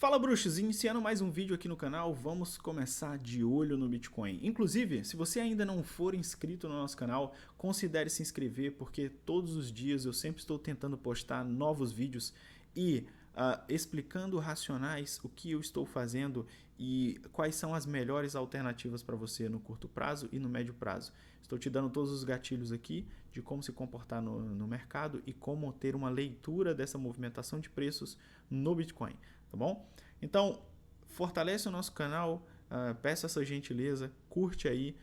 Fala bruxos, iniciando mais um vídeo aqui no canal, vamos começar de olho no Bitcoin. Inclusive, se você ainda não for inscrito no nosso canal, considere se inscrever porque todos os dias eu sempre estou tentando postar novos vídeos e explicando racionais o que eu estou fazendo e quais são as melhores alternativas para você no curto prazo e no médio prazo. Estou te dando todos os gatilhos aqui de como se comportar no mercado e como ter uma leitura dessa movimentação de preços no Bitcoin, tá bom? Então, fortalece o nosso canal, peço essa gentileza, curte aí,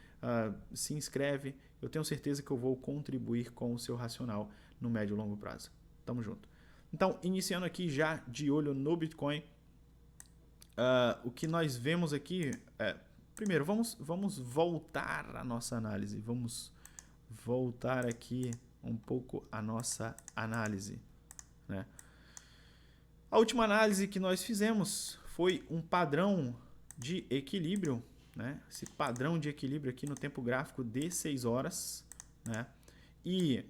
se inscreve. Eu tenho certeza que eu vou contribuir com o seu racional no médio e longo prazo. Tamo junto. Então, iniciando aqui já de olho no Bitcoin, o que nós vemos aqui primeiro, vamos voltar à nossa análise. Vamos voltar aqui um pouco à nossa análise, né? A última análise que nós fizemos foi um padrão de equilíbrio, né? Esse padrão de equilíbrio aqui no tempo gráfico de 6 horas, né? E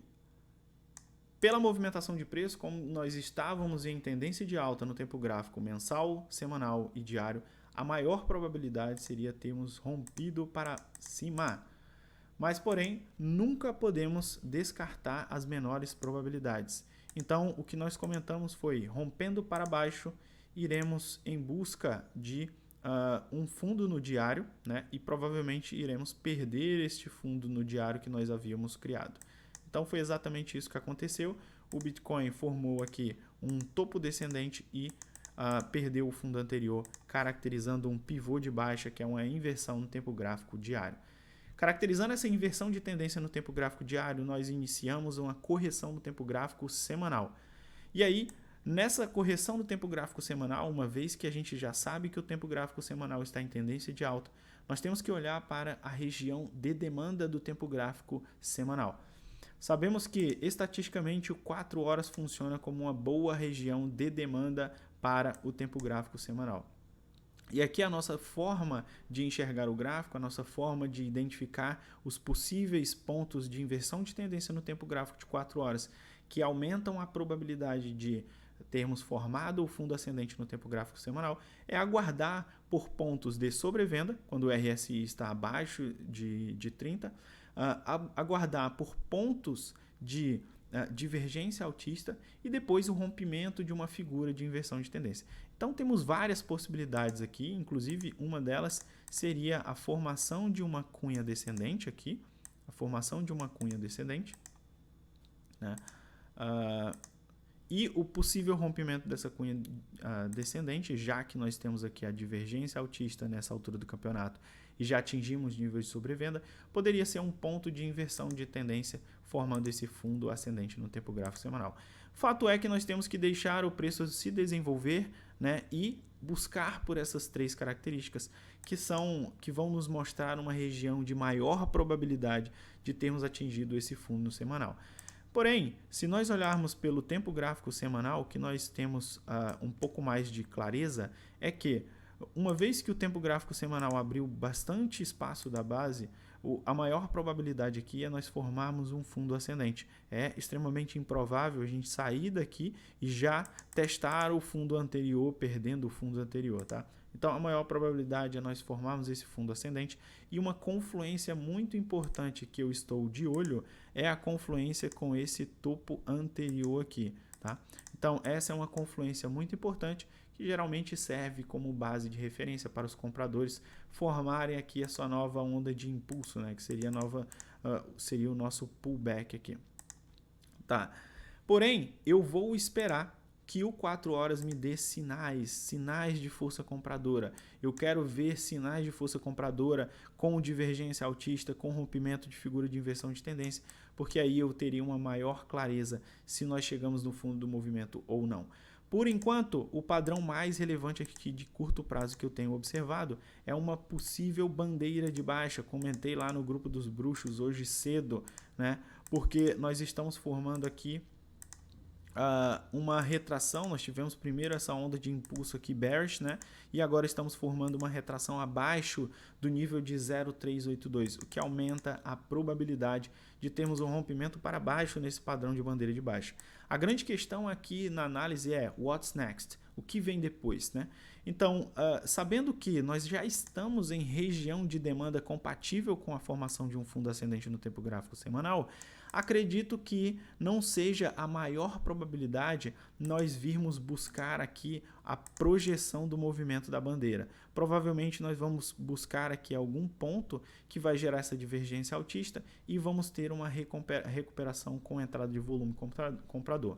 pela movimentação de preço, como nós estávamos em tendência de alta no tempo gráfico mensal, semanal e diário, a maior probabilidade seria termos rompido para cima. Mas, porém, nunca podemos descartar as menores probabilidades. Então, o que nós comentamos foi, rompendo para baixo, iremos em busca de um fundo no diário, né? E provavelmente iremos perder este fundo no diário que nós havíamos criado. Então, foi exatamente isso que aconteceu. O Bitcoin formou aqui um topo descendente e perdeu o fundo anterior, caracterizando um pivô de baixa, que é uma inversão no tempo gráfico diário. Caracterizando essa inversão de tendência no tempo gráfico diário, nós iniciamos uma correção no tempo gráfico semanal. E aí, nessa correção do tempo gráfico semanal, uma vez que a gente já sabe que o tempo gráfico semanal está em tendência de alta, nós temos que olhar para a região de demanda do tempo gráfico semanal. Sabemos que, estatisticamente, o 4 horas funciona como uma boa região de demanda para o tempo gráfico semanal. E aqui a nossa forma de enxergar o gráfico, a nossa forma de identificar os possíveis pontos de inversão de tendência no tempo gráfico de 4 horas, que aumentam a probabilidade de termos formado o fundo ascendente no tempo gráfico semanal, é aguardar por pontos de sobrevenda, quando o RSI está abaixo de 30, aguardar por pontos de divergência altista e depois o rompimento de uma figura de inversão de tendência. Então temos várias possibilidades aqui, inclusive uma delas seria a formação de uma cunha descendente aqui, a formação de uma cunha descendente, né? E o possível rompimento dessa cunha descendente, já que nós temos aqui a divergência altista nessa altura do campeonato e já atingimos nível de sobrevenda, poderia ser um ponto de inversão de tendência formando esse fundo ascendente no tempo gráfico semanal. Fato é que nós temos que deixar o preço se desenvolver, né, e buscar por essas três características que vão nos mostrar uma região de maior probabilidade de termos atingido esse fundo semanal. Porém, se nós olharmos pelo tempo gráfico semanal, o que nós temos um pouco mais de clareza é que, uma vez que o tempo gráfico semanal abriu bastante espaço da base, a maior probabilidade aqui é nós formarmos um fundo ascendente. É extremamente improvável a gente sair daqui e já testar o fundo anterior, perdendo o fundo anterior, tá? Então, a maior probabilidade é nós formarmos esse fundo ascendente, e uma confluência muito importante que eu estou de olho é a confluência com esse topo anterior aqui, tá? Então, essa é uma confluência muito importante que geralmente serve como base de referência para os compradores formarem aqui a sua nova onda de impulso, né? Que seria seria o nosso pullback aqui, tá? Porém, eu vou esperar que o 4 horas me dê sinais de força compradora. Eu quero ver sinais de força compradora com divergência altista, com rompimento de figura de inversão de tendência, porque aí eu teria uma maior clareza se nós chegamos no fundo do movimento ou não. Por enquanto, o padrão mais relevante aqui de curto prazo que eu tenho observado é uma possível bandeira de baixa. Comentei lá no grupo dos bruxos hoje cedo, né? Porque nós estamos formando aqui uma retração. Nós tivemos primeiro essa onda de impulso aqui bearish, né? E agora estamos formando uma retração abaixo do nível de 0,382, o que aumenta a probabilidade de termos um rompimento para baixo nesse padrão de bandeira de baixa. A grande questão aqui na análise é what's next? O que vem depois, né? Então, sabendo que nós já estamos em região de demanda compatível com a formação de um fundo ascendente no tempo gráfico semanal, acredito que não seja a maior probabilidade nós virmos buscar aqui a projeção do movimento da bandeira. Provavelmente nós vamos buscar aqui algum ponto que vai gerar essa divergência altista e vamos ter uma recuperação com entrada de volume comprador.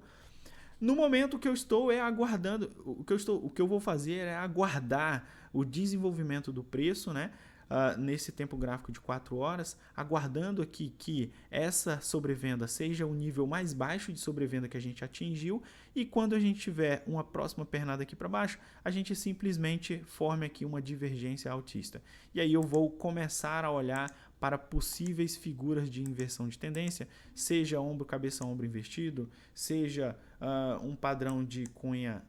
No momento que eu estou aguardando, o que eu vou fazer é aguardar o desenvolvimento do preço, né? Nesse tempo gráfico de 4 horas, aguardando aqui que essa sobrevenda seja o nível mais baixo de sobrevenda que a gente atingiu, e quando a gente tiver uma próxima pernada aqui para baixo, a gente simplesmente forme aqui uma divergência altista. E aí eu vou começar a olhar para possíveis figuras de inversão de tendência, seja ombro, cabeça, ombro invertido, seja um padrão de cunha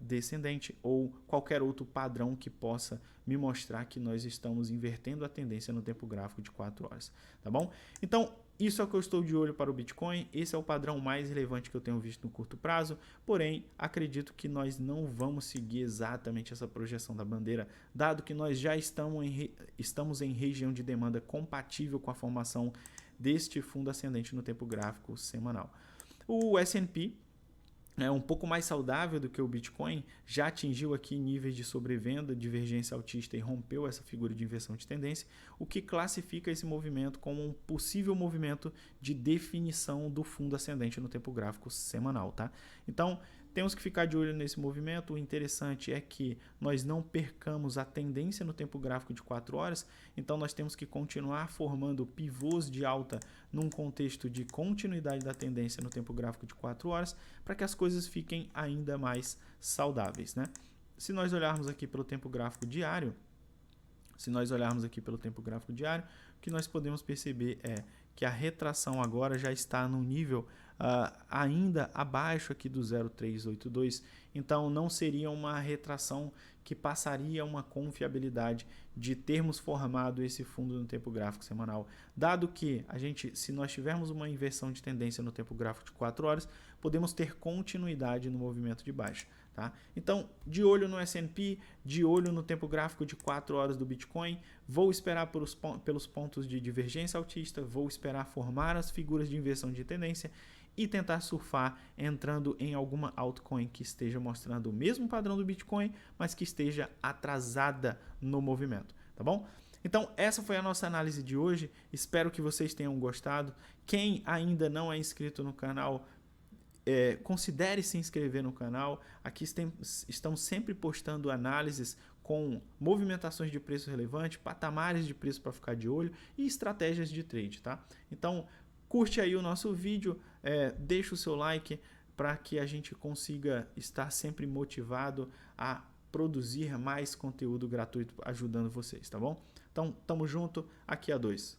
descendente ou qualquer outro padrão que possa me mostrar que nós estamos invertendo a tendência no tempo gráfico de 4 horas, tá bom? Então, isso é o que eu estou de olho para o Bitcoin, esse é o padrão mais relevante que eu tenho visto no curto prazo, porém, acredito que nós não vamos seguir exatamente essa projeção da bandeira, dado que nós já estamos em região de demanda compatível com a formação deste fundo ascendente no tempo gráfico semanal. O S&P é um pouco mais saudável do que o Bitcoin, já atingiu aqui níveis de sobrevenda, divergência altista e rompeu essa figura de inversão de tendência, o que classifica esse movimento como um possível movimento de definição do fundo ascendente no tempo gráfico semanal, tá? Então, temos que ficar de olho nesse movimento. O interessante é que nós não percamos a tendência no tempo gráfico de 4 horas, então nós temos que continuar formando pivôs de alta num contexto de continuidade da tendência no tempo gráfico de 4 horas, para que as coisas fiquem ainda mais saudáveis, né? Se nós olharmos aqui pelo tempo gráfico diário, o que nós podemos perceber é que a retração agora já está no nível ainda abaixo aqui do 0,382, então não seria uma retração que passaria uma confiabilidade de termos formado esse fundo no tempo gráfico semanal, dado que se nós tivermos uma inversão de tendência no tempo gráfico de 4 horas, podemos ter continuidade no movimento de baixa. Tá? Então, de olho no S&P, de olho no tempo gráfico de 4 horas do Bitcoin, vou esperar pelos pontos de divergência altista, vou esperar formar as figuras de inversão de tendência e tentar surfar entrando em alguma altcoin que esteja mostrando o mesmo padrão do Bitcoin, mas que esteja atrasada no movimento, tá bom? Então, essa foi a nossa análise de hoje, espero que vocês tenham gostado. Quem ainda não é inscrito no canal, considere se inscrever no canal. Aqui estamos sempre postando análises com movimentações de preço relevante, patamares de preço para ficar de olho e estratégias de trade, tá? Então, curte aí o nosso vídeo, deixa o seu like para que a gente consiga estar sempre motivado a produzir mais conteúdo gratuito ajudando vocês, tá bom? Então, tamo junto, aqui é a 2.